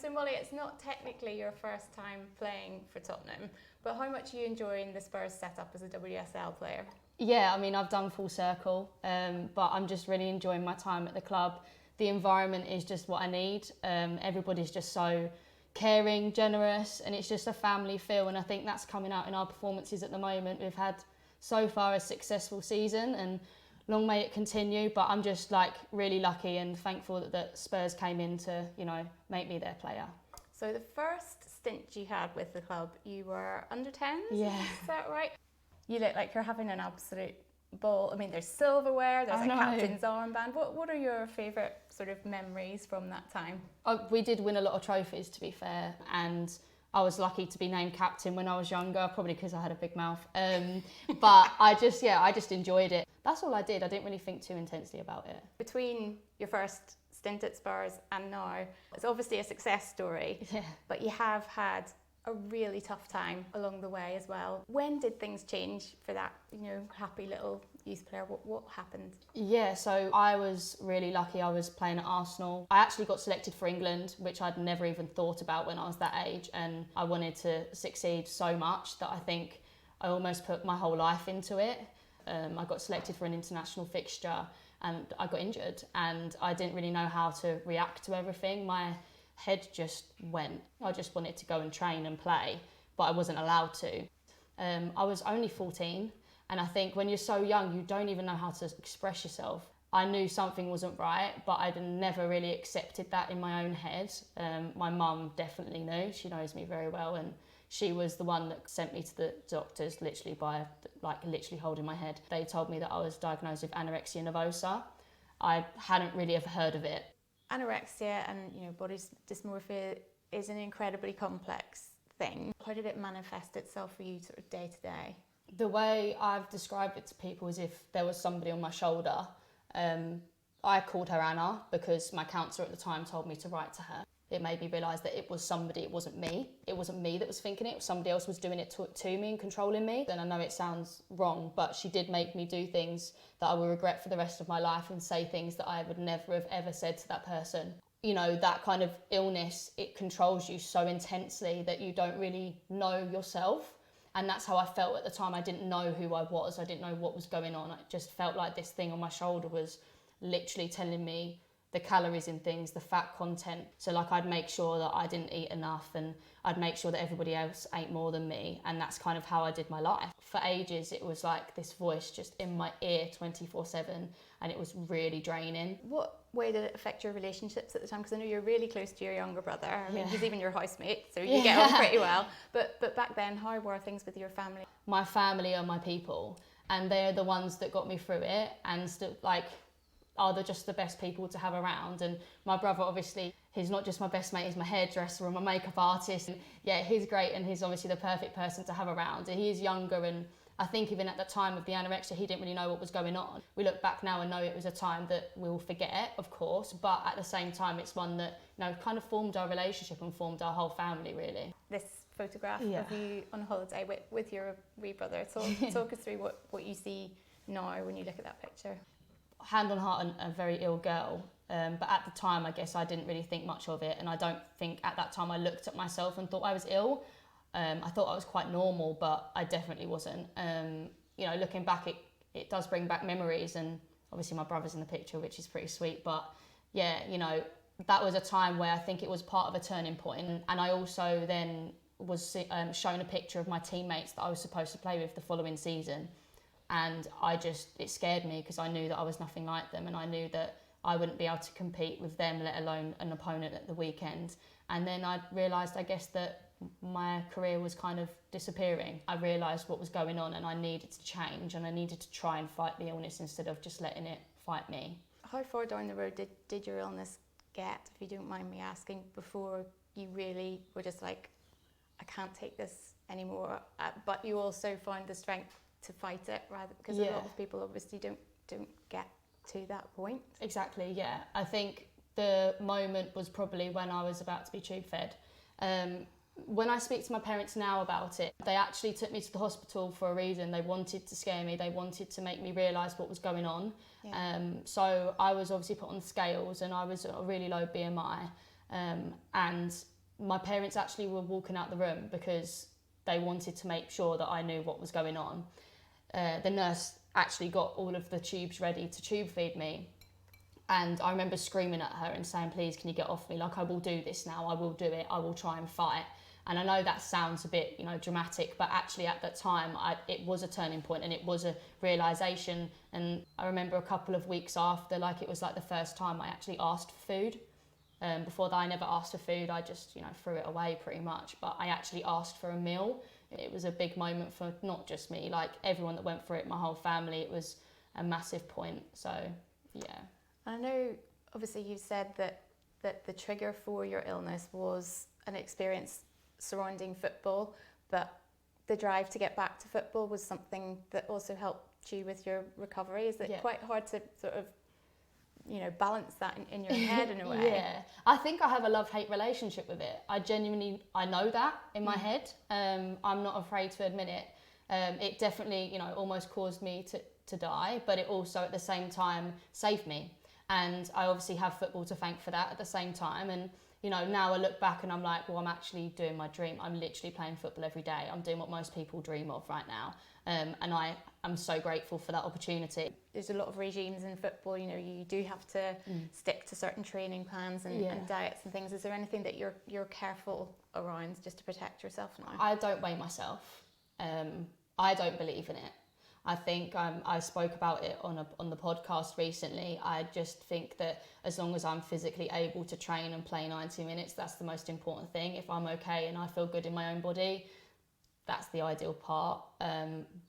So Molly, it's not technically your first time playing for Tottenham, but how much are you enjoying the Spurs setup as a WSL player? Yeah, I mean, I've done full circle, but I'm just really enjoying my time at the club. The environment is just what I need. Everybody's just so caring, generous, and it's just a family feel, and I think that's coming out in our performances at the moment. We've had so far a successful season, and long may it continue, but I'm just like really lucky and thankful that Spurs came in to, you know, make me their player. So the first stint you had with the club, you were under 10s? Yeah. Is that right? You look like you're having an absolute ball. I mean, there's silverware, there's a captain's armband. What are your favourite sort of memories from that time? We did win a lot of trophies, to be fair, and I was lucky to be named captain when I was younger, probably because I had a big mouth. But I just enjoyed it. That's all I did. I didn't really think too intensely about it. Between your first stint at Spurs and now, it's obviously a success story, but you have had a really tough time along the way as well. When did things change for that, happy little youth player? What happened? Yeah, so I was really lucky. I was playing at Arsenal. I actually got selected for England, which I'd never even thought about when I was that age, and I wanted to succeed so much that I think I almost put my whole life into it. I got selected for an international fixture and I got injured, and I didn't really know how to react to everything. My head just went. I just wanted to go and train and play, but I wasn't allowed to. I was only 14, and I think when you're so young, you don't even know how to express yourself. I knew something wasn't right, but I'd never really accepted that in my own head. My mum definitely knew. She knows me very well, and she was the one that sent me to the doctors literally holding my head. They told me that I was diagnosed with anorexia nervosa. I hadn't really ever heard of it. Anorexia and body dysmorphia is an incredibly complex thing. How did it manifest itself for you sort of day to day? The way I've described it to people is if there was somebody on my shoulder. I called her Anna because my counsellor at the time told me to write to her. It made me realise that it was somebody, it wasn't me. It wasn't me that was thinking it, somebody else was doing it to me and controlling me. And I know it sounds wrong, but she did make me do things that I will regret for the rest of my life and say things that I would never have ever said to that person. That kind of illness, it controls you so intensely that you don't really know yourself. And that's how I felt at the time. I didn't know who I was. I didn't know what was going on. I just felt like this thing on my shoulder was literally telling me the calories in things, the fat content. So I'd make sure that I didn't eat enough, and I'd make sure that everybody else ate more than me. And that's kind of how I did my life. For ages, it was like this voice just in my ear 24/7, and it was really draining. What way did it affect your relationships at the time? Because I know you're really close to your younger brother. I mean, he's even your housemate, so you get on pretty well. But back then, how were things with your family? My family are my people, and they're the ones that got me through it, and still are just the best people to have around. And my brother, obviously, he's not just my best mate, he's my hairdresser and my makeup artist. And he's great, and he's obviously the perfect person to have around. And he's younger, and I think even at the time of the anorexia, he didn't really know what was going on. We look back now and know it was a time that we'll forget, of course, but at the same time, it's one that kind of formed our relationship and formed our whole family, really. This photograph of you on holiday with your wee brother, talk us through what you see now when you look at that picture. Hand on heart, a very ill girl, but at the time I guess I didn't really think much of it, and I don't think at that time I looked at myself and thought I was ill. I thought I was quite normal, but I definitely wasn't. Looking back, it does bring back memories, and obviously my brother's in the picture, which is pretty sweet, but that was a time where I think it was part of a turning point. And I also then was shown a picture of my teammates that I was supposed to play with the following season. And it scared me because I knew that I was nothing like them, and I knew that I wouldn't be able to compete with them, let alone an opponent at the weekend. And then I realised, I guess, that my career was kind of disappearing. I realised what was going on, and I needed to change, and I needed to try and fight the illness instead of just letting it fight me. How far down the road did your illness get, if you don't mind me asking, before you really were just like, I can't take this anymore, but you also found the strength to fight it, rather, because a lot of people obviously don't get to that point. Exactly, yeah. I think the moment was probably when I was about to be tube fed. When I speak to my parents now about it, they actually took me to the hospital for a reason. They wanted to scare me. They wanted to make me realise what was going on. Yeah. So I was obviously put on scales, and I was a really low BMI. And my parents actually were walking out the room because they wanted to make sure that I knew what was going on. The nurse actually got all of the tubes ready to tube feed me. And I remember screaming at her and saying, please, can you get off me? Like, I will do this now. I will do it. I will try and fight. And I know that sounds a bit, dramatic, but actually at that time, it was a turning point and it was a realisation. And I remember a couple of weeks after, like, it was like the first time I actually asked for food. Before that, I never asked for food. I just, threw it away pretty much. But I actually asked for a meal. It was a big moment for not just me, like everyone that went through it, my whole family. It was a massive point. So, yeah. I know, obviously, you said that the trigger for your illness was an experience surrounding football, but the drive to get back to football was something that also helped you with your recovery. Is it quite hard to sort of, balance that in your head in a way? Yeah, I think I have a love-hate relationship with it. I know that in my head. I'm not afraid to admit it. It definitely, almost caused me to die, but it also at the same time saved me. And I obviously have football to thank for that at the same time. And, now I look back and I'm like, well, I'm actually doing my dream. I'm literally playing football every day. I'm doing what most people dream of right now. And I'm so grateful for that opportunity. There's a lot of regimes in football, you do have to stick to certain training plans and diets and things. Is there anything that you're careful around just to protect yourself now? I don't weigh myself. I don't believe in it. I think I spoke about it on the podcast recently. I just think that as long as I'm physically able to train and play 90 minutes, that's the most important thing. If I'm okay and I feel good in my own body, that's the ideal part.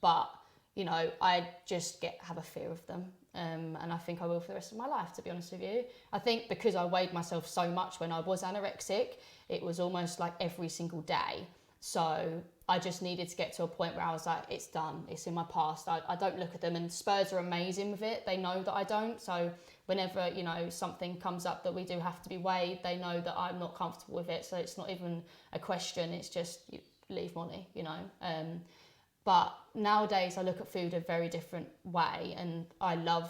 But I just have a fear of them. And I think I will for the rest of my life, to be honest with you. I think because I weighed myself so much when I was anorexic, it was almost like every single day. So I just needed to get to a point where I was like, it's done, it's in my past. I don't look at them, and Spurs are amazing with it. They know that I don't. So whenever, something comes up that we do have to be weighed, they know that I'm not comfortable with it. So it's not even a question. It's just leave Molly, But nowadays I look at food a very different way, and I love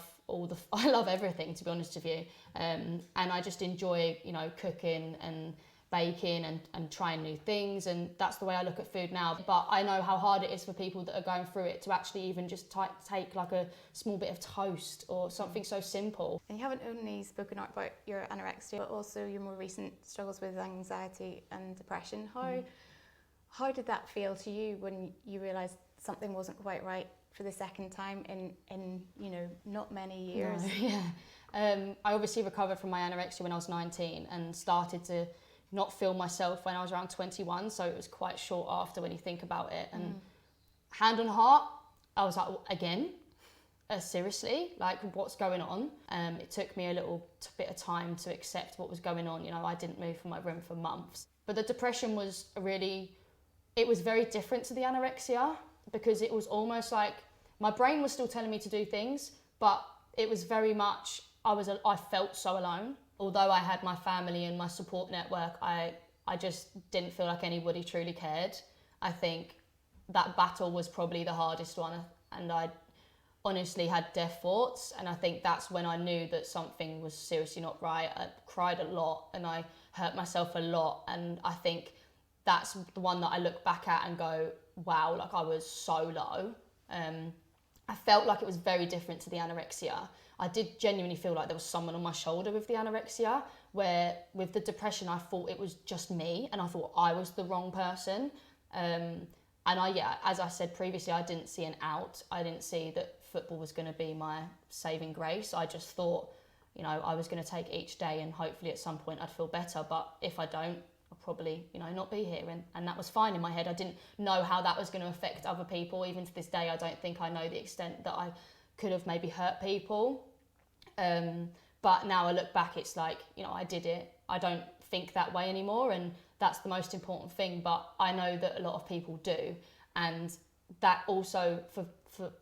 everything, to be honest with you. And I just enjoy, cooking and baking and trying new things, and that's the way I look at food now. But I know how hard it is for people that are going through it to actually even just take like a small bit of toast or something so simple. And you haven't only spoken out about your anorexia, but also your more recent struggles with anxiety and depression. How did that feel to you when you realised something wasn't quite right for the second time in not many years? No, yeah. I obviously recovered from my anorexia when I was 19 and started to not feel myself when I was around 21, so it was quite short after when you think about it. And hand on heart, I was like, again? Seriously? Like, what's going on? It took me a little bit of time to accept what was going on. I didn't move from my room for months. But the depression was it was very different to the anorexia, because it was almost like my brain was still telling me to do things, but it was very much, I felt so alone. Although I had my family and my support network, I just didn't feel like anybody truly cared. I think that battle was probably the hardest one, and I honestly had death thoughts, and I think that's when I knew that something was seriously not right. I cried a lot and I hurt myself a lot, and I think that's the one that I look back at and go, wow, like I was so low. I felt like it was very different to the anorexia. I did genuinely feel like there was someone on my shoulder with the anorexia, where with the depression, I thought it was just me and I thought I was the wrong person. And as I said previously, I didn't see an out. I didn't see that football was going to be my saving grace. I just thought, I was going to take each day and hopefully at some point I'd feel better. But if I don't, I'll probably, not be here. And that was fine in my head. I didn't know how that was going to affect other people. Even to this day, I don't think I know the extent that I could have maybe hurt people. But now I look back, it's like, I did it. I don't think that way anymore. And that's the most important thing. But I know that a lot of people do. And that also, for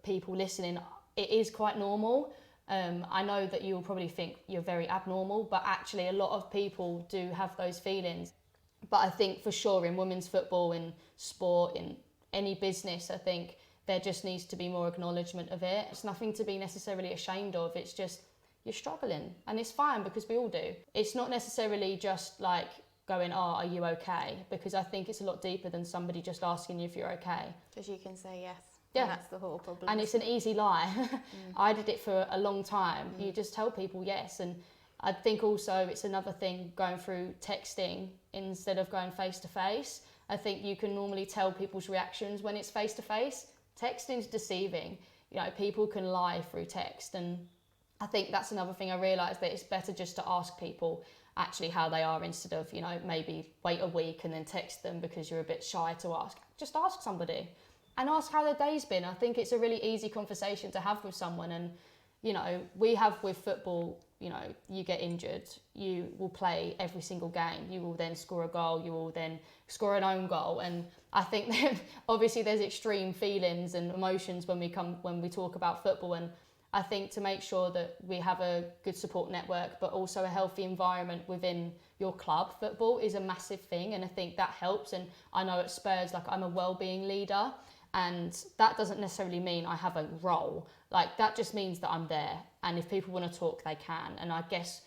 people listening, it is quite normal. I know that you'll probably think you're very abnormal, but actually a lot of people do have those feelings. But I think for sure in women's football, in sport, in any business, I think there just needs to be more acknowledgement of it. It's nothing to be necessarily ashamed of. It's just, you're struggling, and it's fine because we all do. It's not necessarily just like going, oh, are you okay? Because I think it's a lot deeper than somebody just asking you if you're okay. Because you can say yes. Yeah. And that's the whole problem. And it's an easy lie. I did it for a long time. You just tell people yes. And I think also it's another thing going through texting instead of going face to face. I think you can normally tell people's reactions when it's face to face. Texting's deceiving. You know, people can lie through text, and I think that's another thing I realised, that it's better just to ask people actually how they are instead of, you know, maybe wait a week and then text them because you're a bit shy to ask. Just ask somebody and ask how their day's been. I think it's a really easy conversation to have with someone. And, you know, we have with football, you know, you get injured, you will play every single game, you will then score a goal, you will then score an own goal. And I think that obviously there's extreme feelings and emotions when we talk about football. And I think to make sure that we have a good support network, but also a healthy environment within your club, football is a massive thing. And I think that helps. And I know at Spurs, like, I'm a wellbeing leader, and that doesn't necessarily mean I have a role. Like, that just means that I'm there. And if people want to talk, they can. And I guess,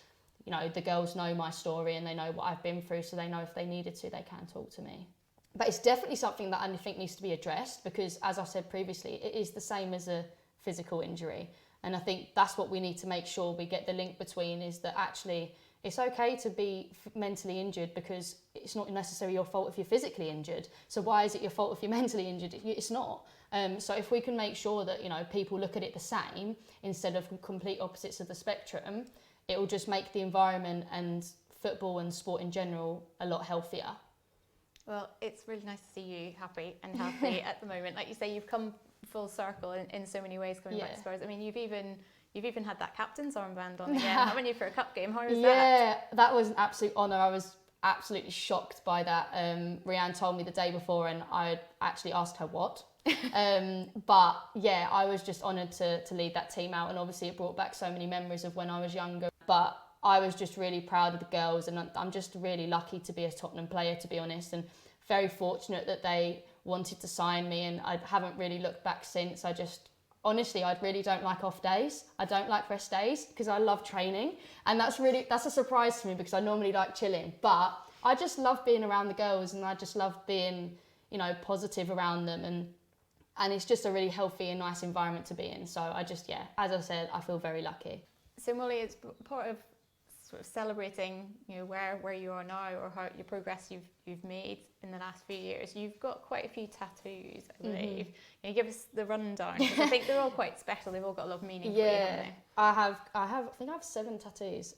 you know, the girls know my story and they know what I've been through. So they know if they needed to, they can talk to me. But it's definitely something that I think needs to be addressed, because as I said previously, it is the same as a physical injury. And I think that's what we need to make sure we get the link between, is that actually it's okay to be mentally injured, because it's not necessarily your fault if you're physically injured. So why is it your fault if you're mentally injured? It's not. So if we can make sure that, you know, people look at it the same instead of complete opposites of the spectrum, it will just make the environment and football and sport in general a lot healthier. Well, it's really nice to see you happy and healthy at the moment. Like you say, you've come full circle in so many ways coming back to Spurs. I mean, you've even had that captain's armband on again, haven't you, for a cup game? How was that? Yeah, that was an absolute honour. I was absolutely shocked by that. Rianne told me the day before, and I actually asked her what. But yeah, I was just honoured to lead that team out, and obviously it brought back so many memories of when I was younger. But I was just really proud of the girls, and I'm just really lucky to be a Tottenham player, to be honest, and very fortunate that they wanted to sign me, and I haven't really looked back since. Honestly, I really don't like off days. I don't like rest days because I love training. And that's a surprise to me, because I normally like chilling. But I just love being around the girls, and I just love being, you know, positive around them. And it's just a really healthy and nice environment to be in. So as I said, I feel very lucky. So Molly, it's part of sort of celebrating, you know, where you are now, or how your progress you've made in the last few years. You've got quite a few tattoos, I believe. Can you give us the rundown? Because I think they're all quite special. They've all got a lot of meaning for you, haven't they? I think I have 7 tattoos.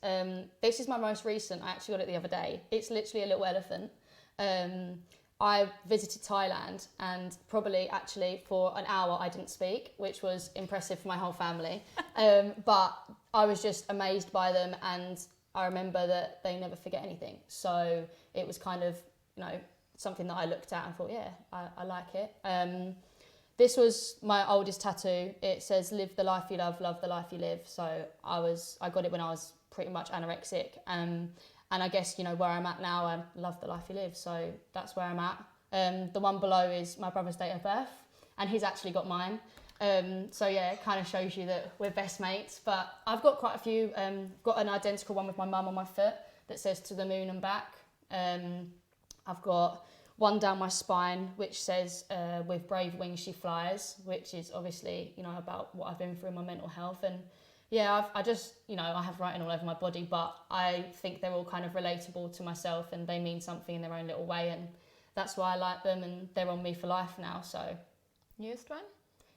This is my most recent. I actually got it the other day. It's literally a little elephant. I visited Thailand, and probably actually for an hour I didn't speak, which was impressive for my whole family. But I was just amazed by them, and I remember that they never forget anything. So it was kind of, you know, something that I looked at and thought, yeah, I like it. This was my oldest tattoo. It says, "Live the life you love the life you live." So I got it when I was pretty much anorexic. And I guess, you know, where I'm at now, I love the life you live. So that's where I'm at. The one below is my brother's date of birth, and he's actually got mine. So yeah, it kind of shows you that we're best mates. But I've got quite a few. Got an identical one with my mum on my foot that says "To the moon and back." I've got one down my spine which says "With brave wings she flies," which is obviously, you know, about what I've been through in my mental health. And yeah, I just, you know, I have writing all over my body, but I think they're all kind of relatable to myself, and they mean something in their own little way, and that's why I like them, and they're on me for life now. So Newest one?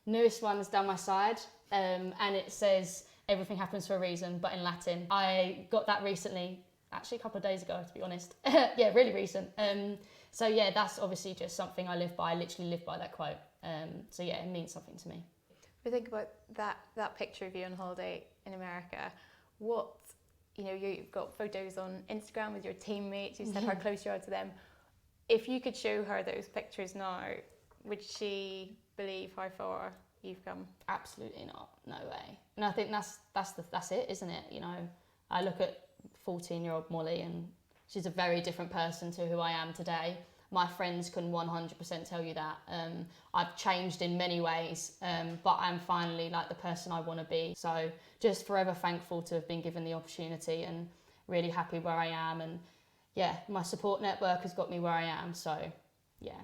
Newest one is down my side, and it says "Everything happens for a reason," but in Latin. I got that recently, actually a couple of days ago, to be honest. Yeah, really recent. So yeah, that's obviously just something I live by. I literally live by that quote. So yeah, it means something to me. We think about that picture of you on holiday in America. What, you know, you've got photos on Instagram with your teammates. You said how close you are to them. If you could show her those pictures now, would she believe how far you've come? Absolutely not. No way. And I think that's it, isn't it? You know, I look at 14-year-old Molly, and she's a very different person to who I am today. My friends can 100% tell you that. I've changed in many ways, but I'm finally like the person I want to be. So just forever thankful to have been given the opportunity, and really happy where I am. And yeah, my support network has got me where I am. So yeah.